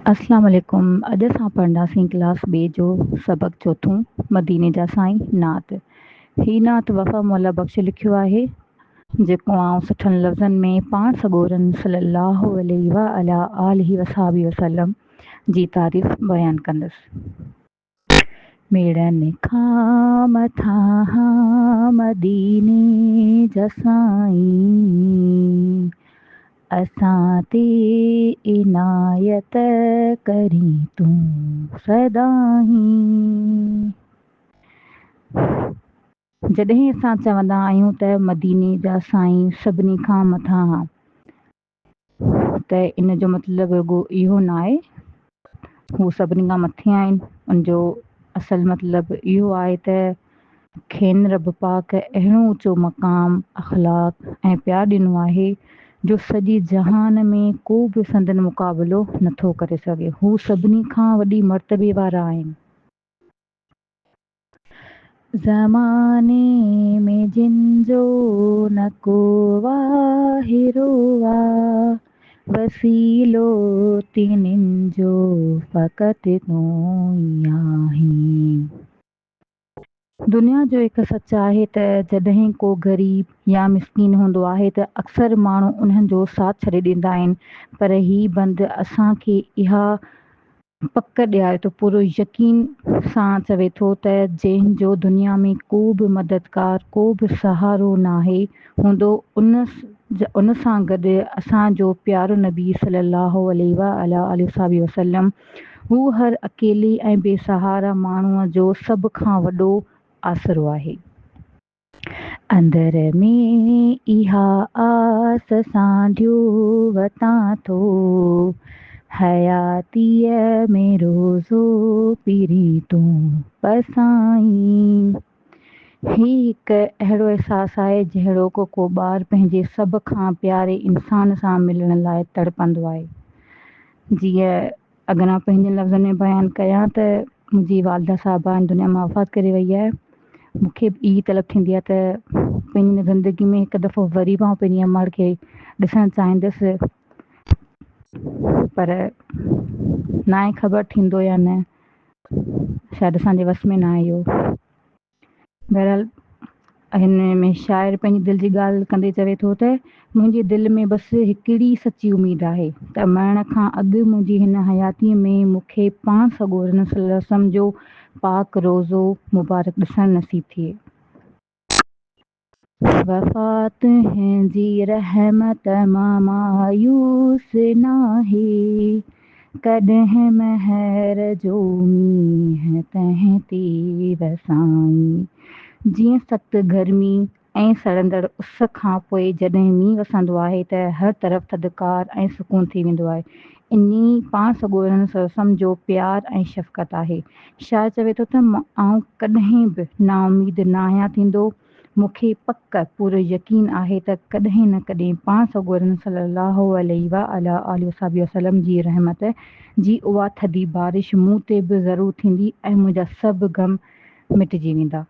अस्सलाम वालेकुम। अॼु असां पढ़ंदासीं क्लास ॿिए जो सबक़ चोथों, मदीने जा साईं नात। ही नात वफ़ा मौला बख़्श लिखियो आहे, जेको आउं सुठनि लफ़्ज़नि में पाण सॻोरन सल्लल्लाहु अलैहि व अला आलिहि वसहबी वसल्लम जी तारीफ़ बयानु कंदसि। मेड़नि खां मथां मदीने जा साईं, असां ते इनायत करी तूं सदाहीं। जॾहिं असां चवंदा आहियूं त मदीने जा साईं सभिनी खां मथां, त इन जो मतिलबु रुॻो इहो न आहे हू सभिनी खां मथे आहिनि। उनजो असल मतिलबु इहो आहे त खेनि रब पाक अहिड़ो ऊचो मक़ाम, अख़लाक़ ऐं प्यारु ॾिनो आहे जो सॼी जहान में को बि संदन मुक़ाबिलो नथो करे सघे। हू सभिनी खां वॾी मर्तबे वारा आहिनि। ज़माने में जिन जो न को वाहिरो आ, वसीलो तिन्हिनि जो फ़क़ति तूं ई आहीं। दुनिया जो हिकु सच आहे त जॾहिं को ग़रीब या मिसकीन हूंदो आहे त अक्सर माण्हू उन्हनि जो साथ छॾे ॾींदा आहिनि, पर हीउ बंदि असांखे इहा पक ॾियारे थो, पूरो यकीन सां चवे थो त जंहिंजो दुनिया में को बि मददगार, को बि सहारो नाहे हूंदो, उन सां गॾु असांजो प्यारो नबी सल्लल्लाहु अलैहि वसल्लम, हू हर अकेले ऐं बेसहारा माण्हूअ जो सभ खां वॾो आसरो आहे। अंदर में इहा आस सांढियो वतां थो, हयातीअ में रोज़ो पीरी तूं पसाईं। ही हिकु अहिड़ो अहसासु आहे जहिड़ो को ॿारु पंहिंजे सभ खां प्यारे इंसान सां मिलण लाइ तड़पंदो आहे। जीअं अॻियां पंहिंजे लफ़्ज़नि में बयानु कयां त मुंहिंजी वालदा साहिबा हिन दुनिया मां वफ़ात करे वई आहे। मूंखे बि ई तलब थींदी आहे त पंहिंजी ज़िंदगी में हिकु दफ़ो वरी मां पंहिंजी अम्मा खे ॾिसणु चाहींदसि, पर न आहे ख़बर थींदो या न, शायदि असांजे वस में न आहे इहो। बहरहाल हिन में शाइर पंहिंजी दिलि जी ॻाल्हि कंदे चवे थो त मुंहिंजी दिलि में बसि हिकिड़ी सची उमेदु आहे त मरण खां अॻु मुंहिंजी हिन हयातीअ में मूंखे पाण सॻोरन सल्लल्लाहु अलैहि वसल्लम जो पाक रोज़ो मुबारक ॾिसणु नसीब थिए। वफ़ात जी रहमत मां मायूस नाहे, कॾहिं महर जो मींहुं तंहिं ते वसाईं। जीअं सख़्तु गर्मी ऐं सड़ंदड़ उस खां पोइ जॾहिं मींहुं वसंदो आहे त हर तरफ़ थधिकार ऐं सुकून थी वेंदो आहे। इन्ही पाण सॻोरन सल्लल्लाहु जो प्यार ऐं शफ़क़त आहे। शाइर चवे थो त आउं कॾहिं बि नाउमीद न आहियां थींदो। मूंखे पक पूरो यकीन आहे त कॾहिं न कॾहिं पाण सॻोरन सल्लल्लाहु अलैहि वसल्लम जी रहमत जी उहा थधी बारिश मूं ते बि ज़रूरु थींदी ऐं मुंहिंजा सभु ग़म मिटिजी वेंदा।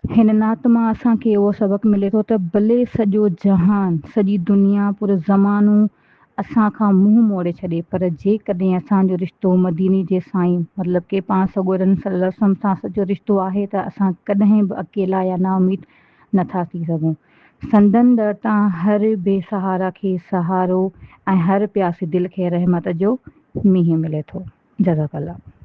हिन नात मां असांखे उहो सबक़ु मिले थो त भले सॼो जहान, सॼी दुनिया, पूरो ज़मानो असांखां मुंहुं मोड़े छॾे, पर जेकॾहिं असांजो रिश्तो मदीने जे साईं मतिलबु के पाण सॻोरन सल्लल्लाहु अलैहि वसल्लम सां सॼो रिश्तो आहे त असां कॾहिं बि अकेला या नाउमीद नथा थी सघूं। संदन दर तां हर बेसहारा खे सहारो ऐं हर प्यासे दिलि खे रहमत जो मींहुं मिले थो। जज़ाकल्लाह।